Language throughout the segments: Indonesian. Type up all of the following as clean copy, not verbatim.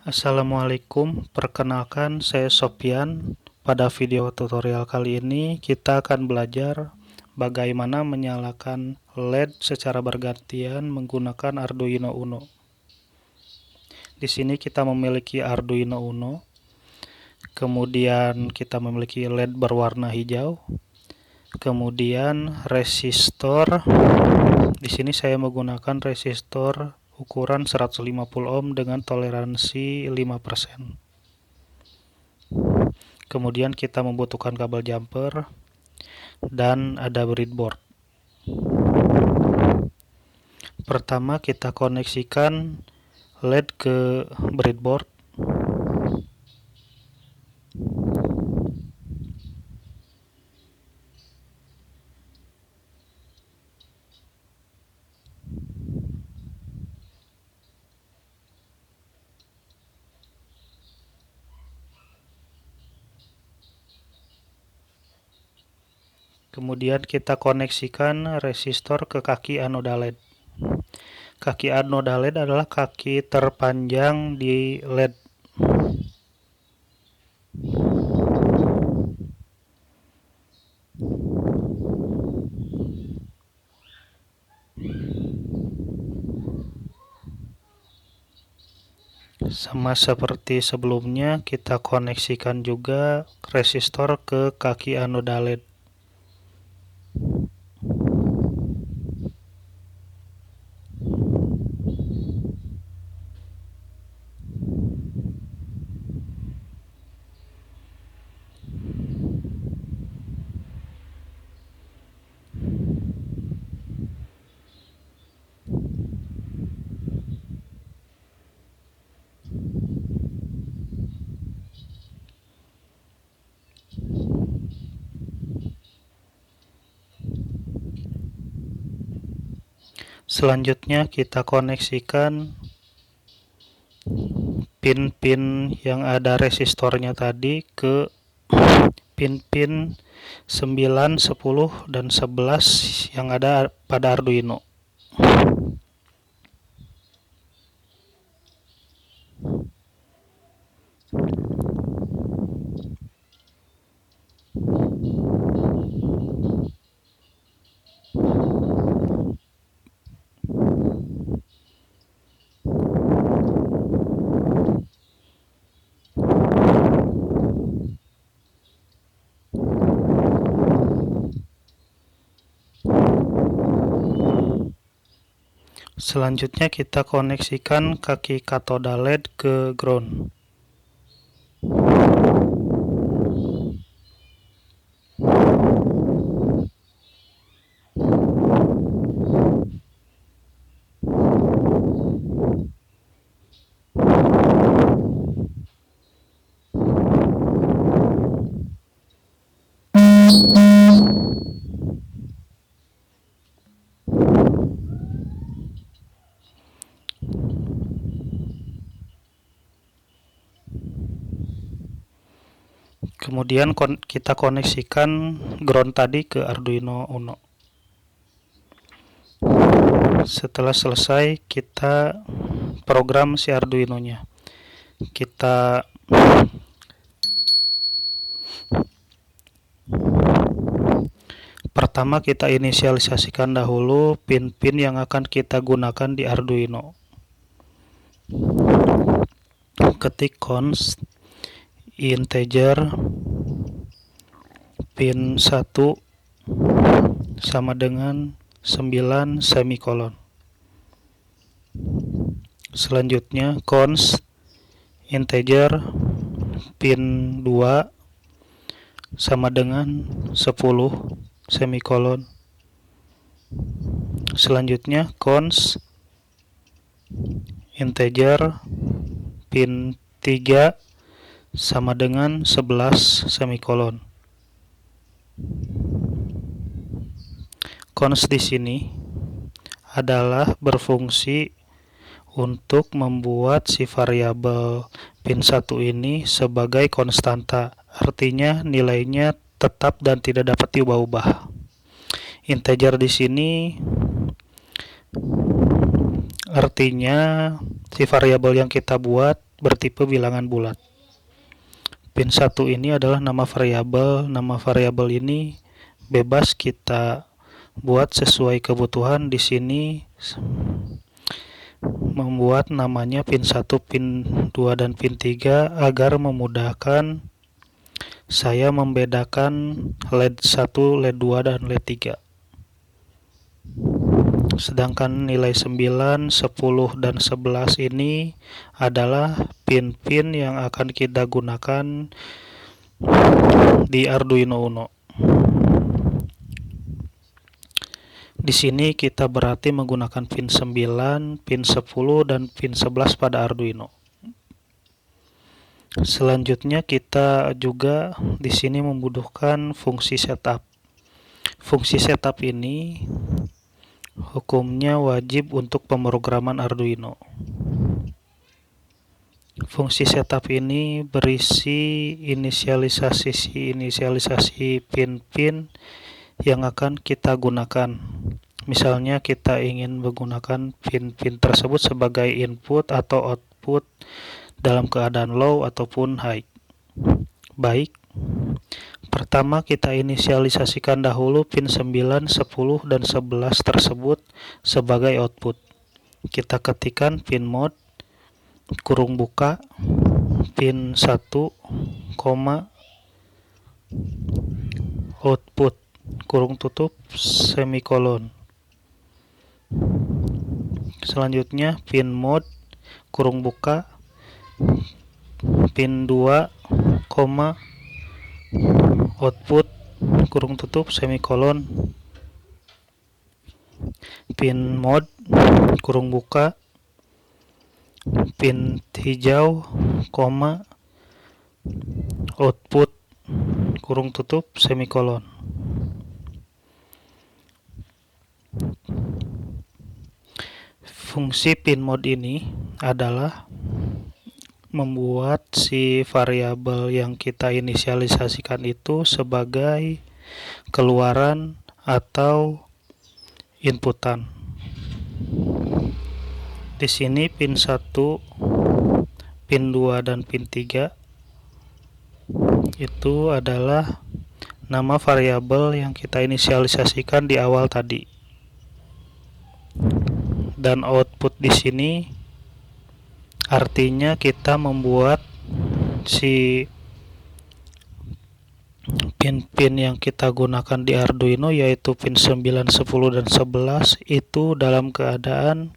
Assalamualaikum, perkenalkan saya Sopyan. Pada video tutorial kali ini kita akan belajar bagaimana menyalakan LED secara bergantian menggunakan Arduino Uno. Di sini kita memiliki Arduino Uno, kemudian kita memiliki LED berwarna hijau, kemudian resistor. Di sini saya menggunakan resistor ukuran 150 ohm dengan toleransi 5%. Kemudian kita membutuhkan kabel jumper dan ada breadboard. Pertama kita koneksikan LED ke breadboard. Kemudian kita koneksikan resistor ke kaki anoda LED. Kaki anoda LED adalah kaki terpanjang di LED. Sama seperti sebelumnya, kita koneksikan juga resistor ke kaki anoda LED. Selanjutnya kita koneksikan pin-pin yang ada resistornya tadi ke pin-pin 9, 10, dan 11 yang ada pada Arduino. Selanjutnya kita koneksikan kaki katoda LED ke ground. Kemudian kita koneksikan ground tadi ke Arduino Uno. Setelah selesai, kita program si Arduino-nya. Pertama kita inisialisasikan dahulu pin-pin yang akan kita gunakan di Arduino. Ketik const integer pin 1 sama dengan 9 semikolon. Selanjutnya const integer pin 2 sama dengan 10 semikolon. Selanjutnya const integer pin 3 sama dengan 11 semikolon. Const di sini adalah berfungsi untuk membuat si variabel pin 1 ini sebagai konstanta, artinya nilainya tetap dan tidak dapat diubah-ubah. Integer di sini Artinya si variabel yang kita buat bertipe bilangan bulat. Pin 1 ini adalah nama variabel. Nama variabel ini bebas kita buat sesuai kebutuhan. Di sini membuat namanya pin 1, pin 2, dan pin 3 agar memudahkan saya membedakan LED 1, LED 2, dan LED 3. Sedangkan nilai 9, 10, dan 11 ini adalah pin-pin yang akan kita gunakan di Arduino Uno. Di sini kita berarti menggunakan pin 9, pin 10, dan pin 11 pada Arduino. Selanjutnya kita juga di sini membutuhkan fungsi setup. Fungsi setup ini hukumnya wajib untuk pemrograman Arduino. Fungsi setup ini berisi inisialisasi pin-pin yang akan kita gunakan. Misalnya kita ingin menggunakan pin-pin tersebut sebagai input atau output dalam keadaan low ataupun high. Baik, pertama kita inisialisasikan dahulu pin 9, 10, dan 11 tersebut sebagai output. Kita ketikkan pin mode kurung buka pin 1, output kurung tutup semikolon. Selanjutnya pin mode kurung buka pin 2, output kurung tutup semikolon. Pin mode kurung buka pin hijau, output kurung tutup semikolon. Fungsi pin mode ini adalah membuat si variabel yang kita inisialisasikan itu sebagai keluaran atau inputan. Di sini pin 1, pin 2, dan pin 3 itu adalah nama variabel yang kita inisialisasikan di awal tadi. Dan output di sini artinya kita membuat si pin-pin yang kita gunakan di Arduino, yaitu pin 9, 10, dan 11 itu dalam keadaan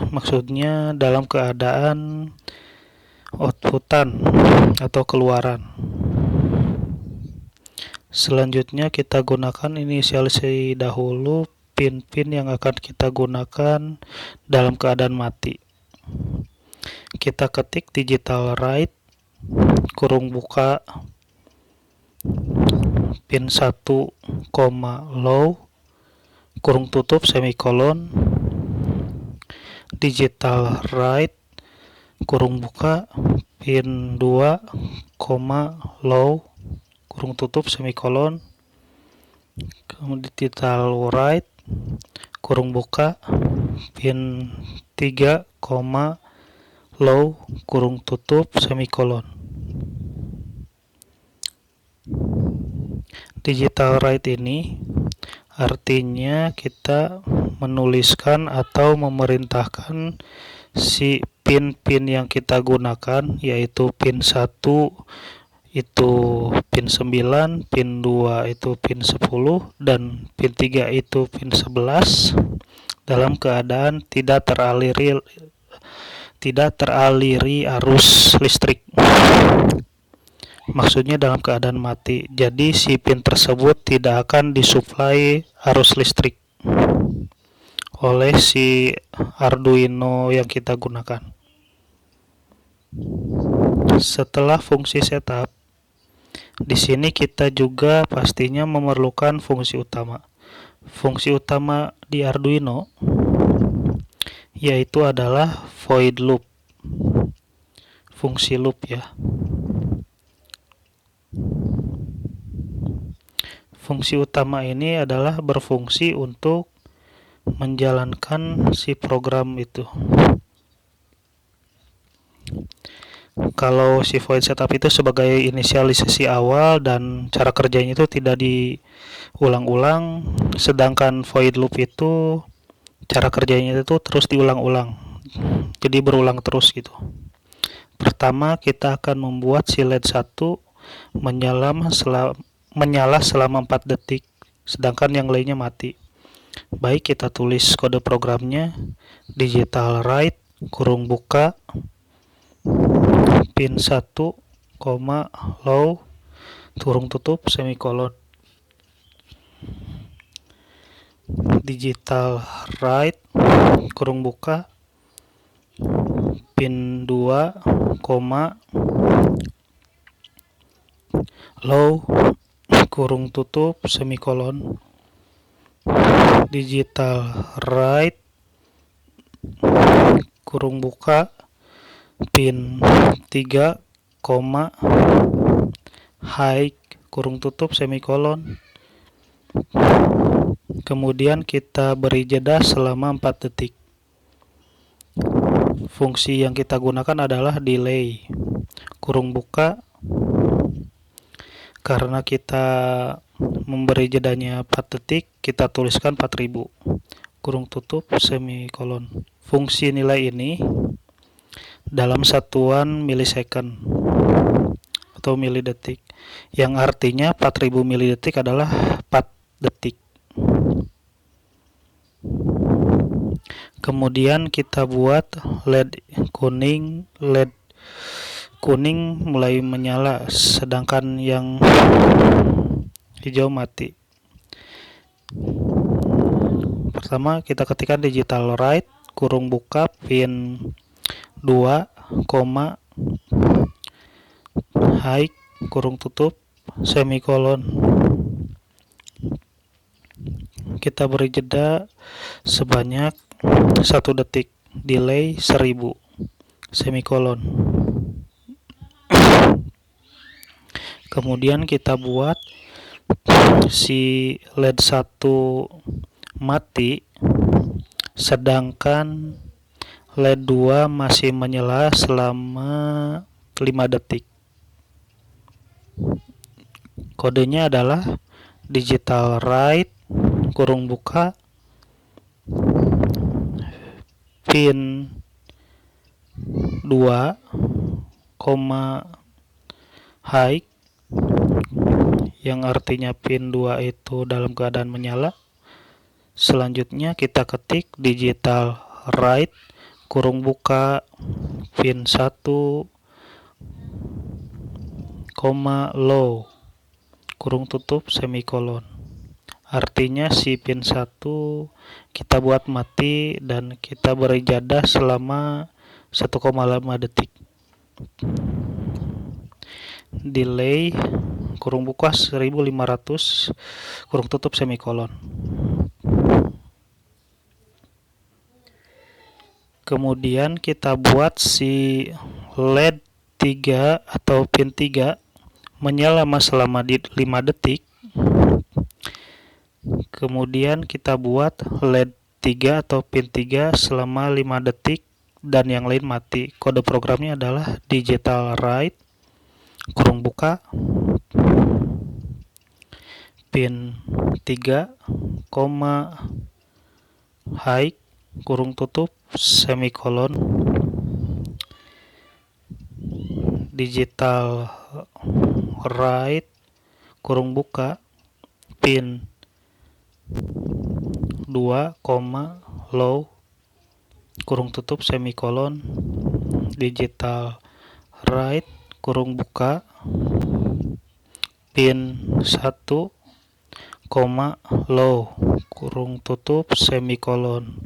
maksudnya dalam keadaan outputan atau keluaran. Selanjutnya kita gunakan inisialisasi dahulu pin-pin yang akan kita gunakan dalam keadaan mati. Kita ketik digital write kurung buka pin 1, low kurung tutup semikolon, digital write kurung buka pin 2, low kurung tutup semikolon, kemudian digital write kurung buka pin 3, low kurung tutup semikolon. Digital write ini artinya kita menuliskan atau memerintahkan si pin-pin yang kita gunakan, yaitu pin 1 itu pin 9, pin 2 itu pin 10, dan pin 3 itu pin 11 dalam keadaan tidak teraliri arus listrik. Maksudnya dalam keadaan mati. Jadi si pin tersebut tidak akan disuplai arus listrik oleh si Arduino yang kita gunakan. Setelah fungsi setup, di sini kita juga pastinya memerlukan fungsi utama. Fungsi utama di Arduino yaitu adalah void loop. Fungsi loop ya. Fungsi utama ini adalah berfungsi untuk menjalankan si program itu. Kalau si void setup itu sebagai inisialisasi awal dan cara kerjanya itu tidak diulang-ulang, sedangkan void loop itu cara kerjanya itu terus diulang-ulang. Jadi berulang terus gitu. Pertama, kita akan membuat si LED 1 menyala selama 4 detik, sedangkan yang lainnya mati. Baik, kita tulis kode programnya, digital write kurung buka pin 1, low kurung tutup semikolon. Digital write kurung buka pin 2, low kurung tutup semikolon. Digital write kurung buka pin 3, high kurung tutup semikolon. Kemudian kita beri jeda selama 4 detik. Fungsi yang kita gunakan adalah delay kurung buka, karena kita memberi jedanya 4 detik, kita tuliskan 4000 kurung tutup semikolon. Fungsi nilai ini dalam satuan milisecond atau milidetik, yang artinya 4000 milidetik adalah 4 detik. Kemudian kita buat LED kuning mulai menyala, sedangkan yang hijau mati. Pertama, kita ketikkan digital write kurung buka pin 2, high kurung tutup semikolon. Kita beri jeda sebanyak 1 detik, delay 1000 semikolon. Kemudian kita buat si LED 1 mati, sedangkan LED 2 masih menyala selama 5 detik. Kodenya adalah digital write kurung buka pin 2, high, yang artinya pin 2 itu dalam keadaan menyala. Selanjutnya kita ketik digital write kurung buka pin 1, low kurung tutup semikolon. Artinya si pin 1 kita buat mati dan kita beri jeda selama 1,5 detik. Delay kurung buka 1500 kurung tutup semikolon. Kemudian kita buat si LED 3 atau pin 3 menyala selama 5 detik. Kemudian kita buat LED 3 atau pin 3 selama 5 detik dan yang lain mati. Kode programnya adalah digital write kurung buka pin 3, high kurung tutup semikolon. Digital write kurung buka pin 2, low kurung tutup semikolon. Digital write kurung buka pin 1, low kurung tutup semikolon.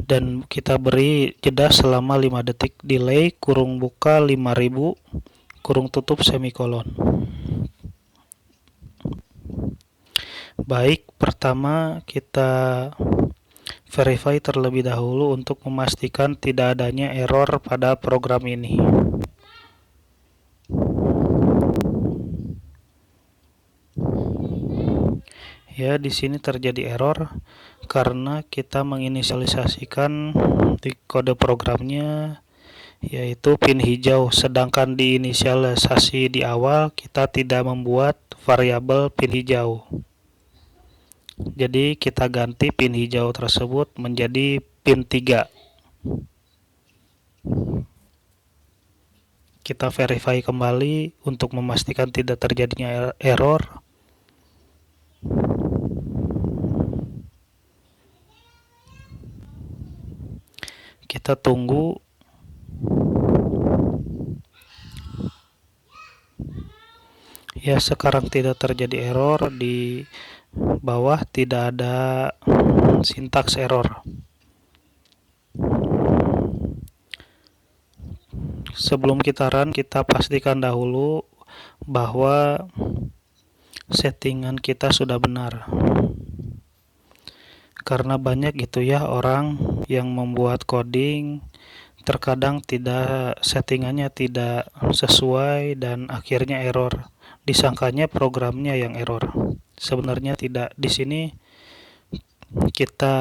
Dan kita beri jeda selama 5 detik, delay kurung buka 5000 kurung tutup semikolon. Baik, pertama kita verify terlebih dahulu untuk memastikan tidak adanya error pada program ini. Ya, di sini terjadi error karena kita menginisialisasikan di kode programnya yaitu pin hijau, sedangkan di inisialisasi di awal kita tidak membuat variabel pin hijau. Jadi kita ganti pin hijau tersebut menjadi pin 3. Kita verify kembali untuk memastikan tidak terjadinya error. Kita tunggu. Ya, sekarang tidak terjadi error, di bawah tidak ada sintaks error. Sebelum kita run, kita pastikan dahulu bahwa settingan kita sudah benar. Karena banyak gitu ya orang yang membuat coding, terkadang settingannya tidak sesuai dan akhirnya error. Disangkanya programnya yang error. Sebenarnya tidak. Di sini kita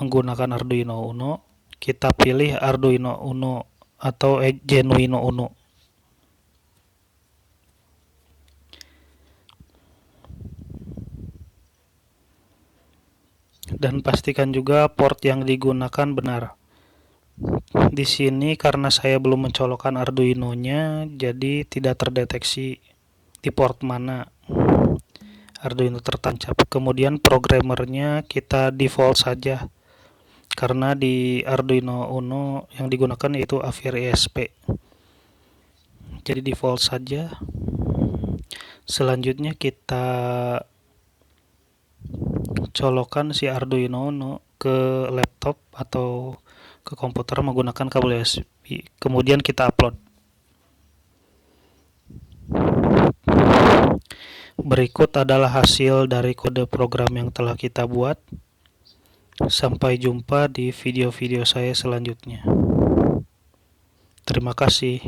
menggunakan Arduino Uno, kita pilih Arduino Uno atau Genuino Uno. Dan pastikan juga port yang digunakan benar. Di sini karena saya belum mencolokkan Arduino-nya, jadi tidak terdeteksi di port mana Arduino tertancap. Kemudian programmernya kita default saja, karena di Arduino Uno yang digunakan yaitu Aviary ESP. Jadi default saja. Selanjutnya kita colokkan si Arduino Uno ke laptop atau ke komputer menggunakan kabel USB. Kemudian kita upload. Berikut adalah hasil dari kode program yang telah kita buat. Sampai jumpa di video-video saya selanjutnya. Terima kasih.